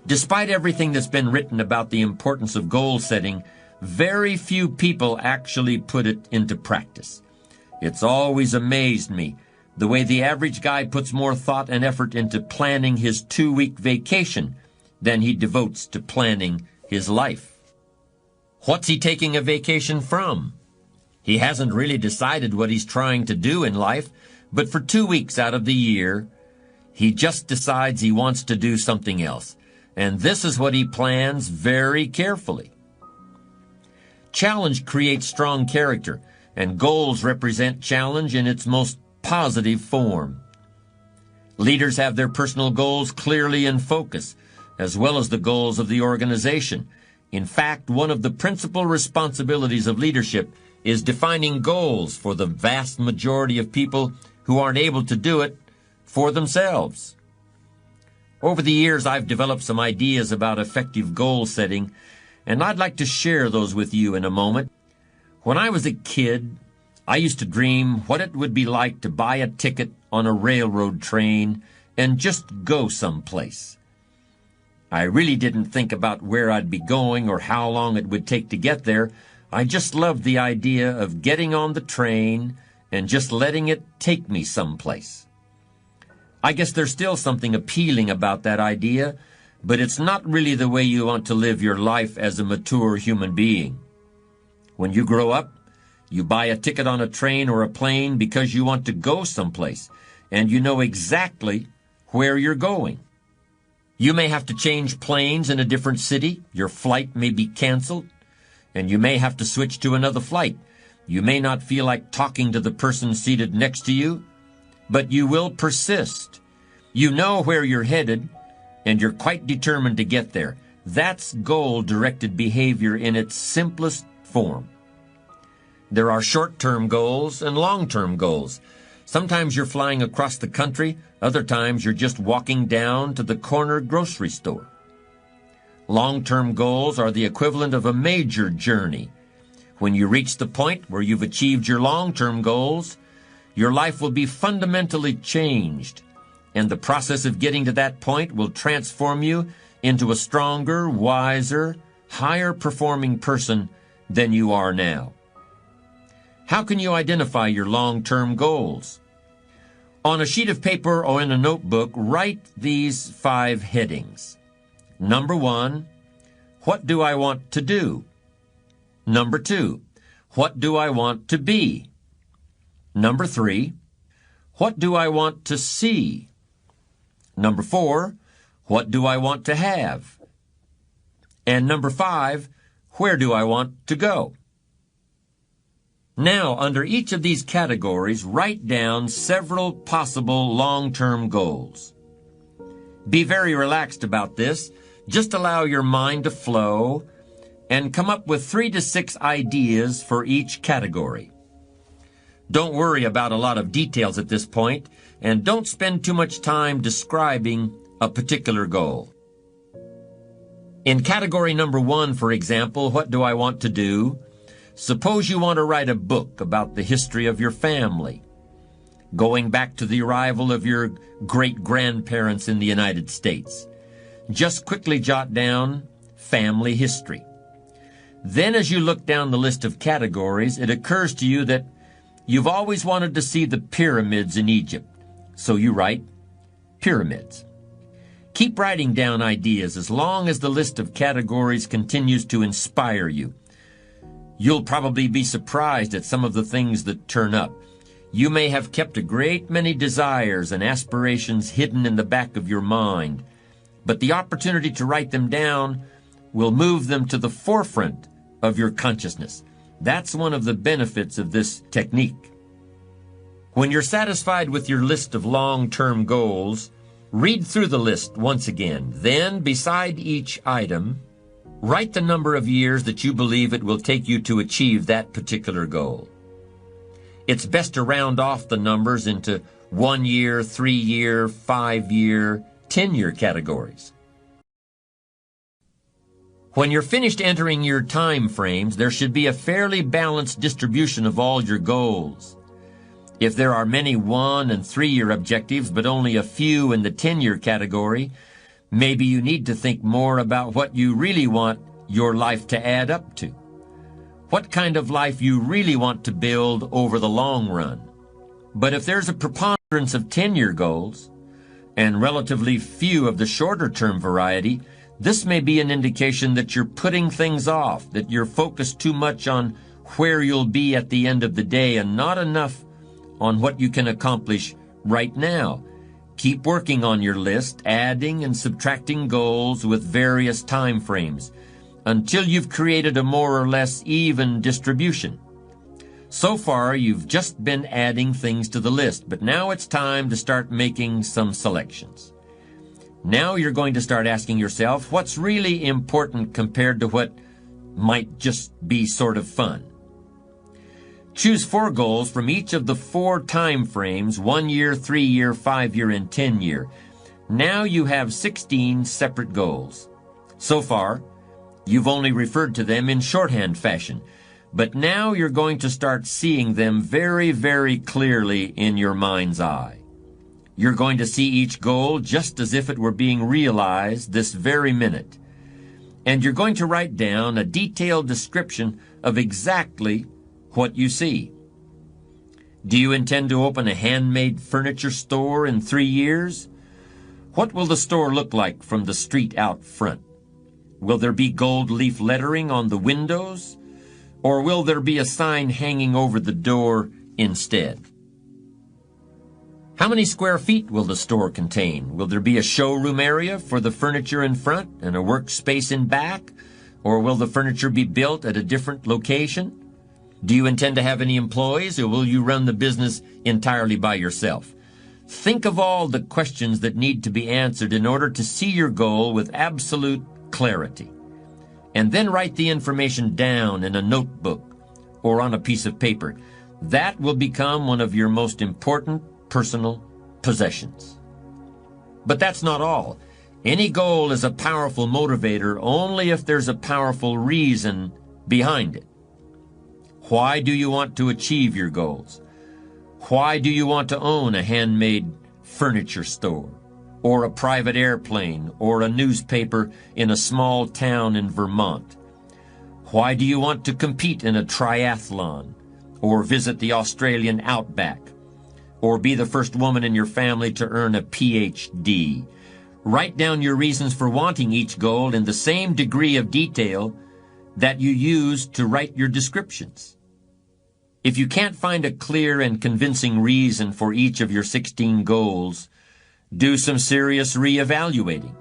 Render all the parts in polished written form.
Despite everything that's been written about the importance of goal setting, very few people actually put it into practice. It's always amazed me the way the average guy puts more thought and effort into planning his 2-week vacation than he devotes to planning his life. What's he taking a vacation from? He hasn't really decided what he's trying to do in life, but for 2 weeks out of the year, he just decides he wants to do something else. And this is what he plans very carefully. Challenge creates strong character, and goals represent challenge in its most positive form. Leaders have their personal goals clearly in focus, as well as the goals of the organization. In fact, one of the principal responsibilities of leadership is defining goals for the vast majority of people who aren't able to do it for themselves. Over the years, I've developed some ideas about effective goal setting, and I'd like to share those with you in a moment. When I was a kid, I used to dream what it would be like to buy a ticket on a railroad train and just go someplace. I really didn't think about where I'd be going or how long it would take to get there. I just loved the idea of getting on the train and just letting it take me someplace. I guess there's still something appealing about that idea, but it's not really the way you want to live your life as a mature human being. When you grow up, you buy a ticket on a train or a plane because you want to go someplace, and you know exactly where you're going. You may have to change planes in a different city, your flight may be canceled, and you may have to switch to another flight. You may not feel like talking to the person seated next to you, but you will persist. You know where you're headed, and you're quite determined to get there. That's goal-directed behavior in its simplest form. There are short-term goals and long-term goals. Sometimes you're flying across the country, other times you're just walking down to the corner grocery store. Long-term goals are the equivalent of a major journey. When you reach the point where you've achieved your long-term goals, your life will be fundamentally changed, and the process of getting to that point will transform you into a stronger, wiser, higher-performing person than you are now. How can you identify your long-term goals? On a sheet of paper or in a notebook, write these 5 headings. Number 1, what do I want to do? Number 2, what do I want to be? Number 3, what do I want to see? Number 4, what do I want to have? And number 5, where do I want to go? Now, under each of these categories, write down several possible long-term goals. Be very relaxed about this. Just allow your mind to flow and come up with 3 to 6 ideas for each category. Don't worry about a lot of details at this point, and don't spend too much time describing a particular goal. In category number 1, for example, what do I want to do? Suppose you want to write a book about the history of your family, going back to the arrival of your great-grandparents in the United States. Just quickly jot down family history. Then as you look down the list of categories, it occurs to you that you've always wanted to see the pyramids in Egypt, so you write pyramids. Keep writing down ideas as long as the list of categories continues to inspire you. You'll probably be surprised at some of the things that turn up. You may have kept a great many desires and aspirations hidden in the back of your mind, but the opportunity to write them down will move them to the forefront of your consciousness. That's one of the benefits of this technique. When you're satisfied with your list of long-term goals, read through the list once again. Then, beside each item, write the number of years that you believe it will take you to achieve that particular goal. It's best to round off the numbers into 1-year, 3-year, 5-year, 10-year categories. When you're finished entering your time frames, there should be a fairly balanced distribution of all your goals. If there are many 1- and 3-year objectives, but only a few in the 10-year category, Maybe you need to think more about what you really want your life to add up to. What kind of life you really want to build over the long run. But if there's a preponderance of 10-year goals and relatively few of the shorter-term variety, this may be an indication that you're putting things off, that you're focused too much on where you'll be at the end of the day and not enough on what you can accomplish right now. Keep working on your list, adding and subtracting goals with various time frames until you've created a more or less even distribution. So far, you've just been adding things to the list, but now it's time to start making some selections. Now you're going to start asking yourself what's really important compared to what might just be sort of fun. Choose 4 goals from each of the 4 time frames, 1 year, 3 year, 5 year, and 10 year. Now you have 16 separate goals. So far, you've only referred to them in shorthand fashion, but now you're going to start seeing them very, very clearly in your mind's eye. You're going to see each goal just as if it were being realized this very minute. And you're going to write down a detailed description of exactly what you see. Do you intend to open a handmade furniture store in 3 years? What will the store look like from the street out front? Will there be gold leaf lettering on the windows? Or will there be a sign hanging over the door instead? How many square feet will the store contain? Will there be a showroom area for the furniture in front and a workspace in back? Or will the furniture be built at a different location? Do you intend to have any employees, or will you run the business entirely by yourself? Think of all the questions that need to be answered in order to see your goal with absolute clarity. And then write the information down in a notebook or on a piece of paper. That will become one of your most important personal possessions. But that's not all. Any goal is a powerful motivator only if there's a powerful reason behind it. Why do you want to achieve your goals? Why do you want to own a handmade furniture store, or a private airplane, or a newspaper in a small town in Vermont? Why do you want to compete in a triathlon, or visit the Australian outback, or be the first woman in your family to earn a PhD? Write down your reasons for wanting each goal in the same degree of detail that you use to write your descriptions. If you can't find a clear and convincing reason for each of your 16 goals, do some serious reevaluating.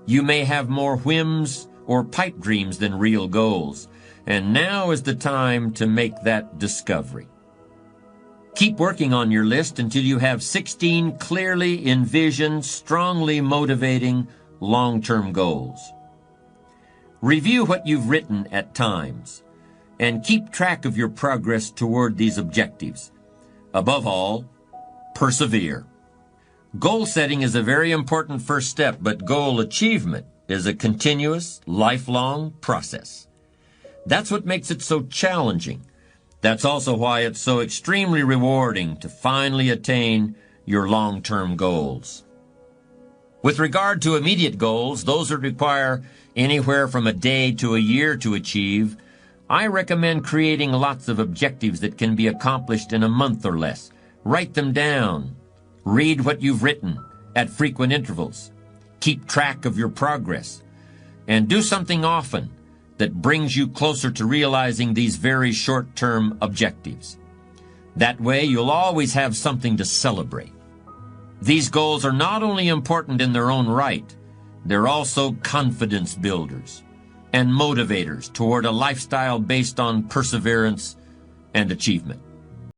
You may have more whims or pipe dreams than real goals, and now is the time to make that discovery. Keep working on your list until you have 16 clearly envisioned, strongly motivating, long-term goals. Review what you've written at times, and keep track of your progress toward these objectives. Above all, persevere. Goal setting is a very important first step, but goal achievement is a continuous, lifelong process. That's what makes it so challenging. That's also why it's so extremely rewarding to finally attain your long-term goals. With regard to immediate goals, those that require anywhere from a day to a year to achieve, I recommend creating lots of objectives that can be accomplished in a month or less. Write them down. Read what you've written at frequent intervals. Keep track of your progress. And do something often that brings you closer to realizing these very short-term objectives. That way, you'll always have something to celebrate. These goals are not only important in their own right, they're also confidence builders and motivators toward a lifestyle based on perseverance and achievement.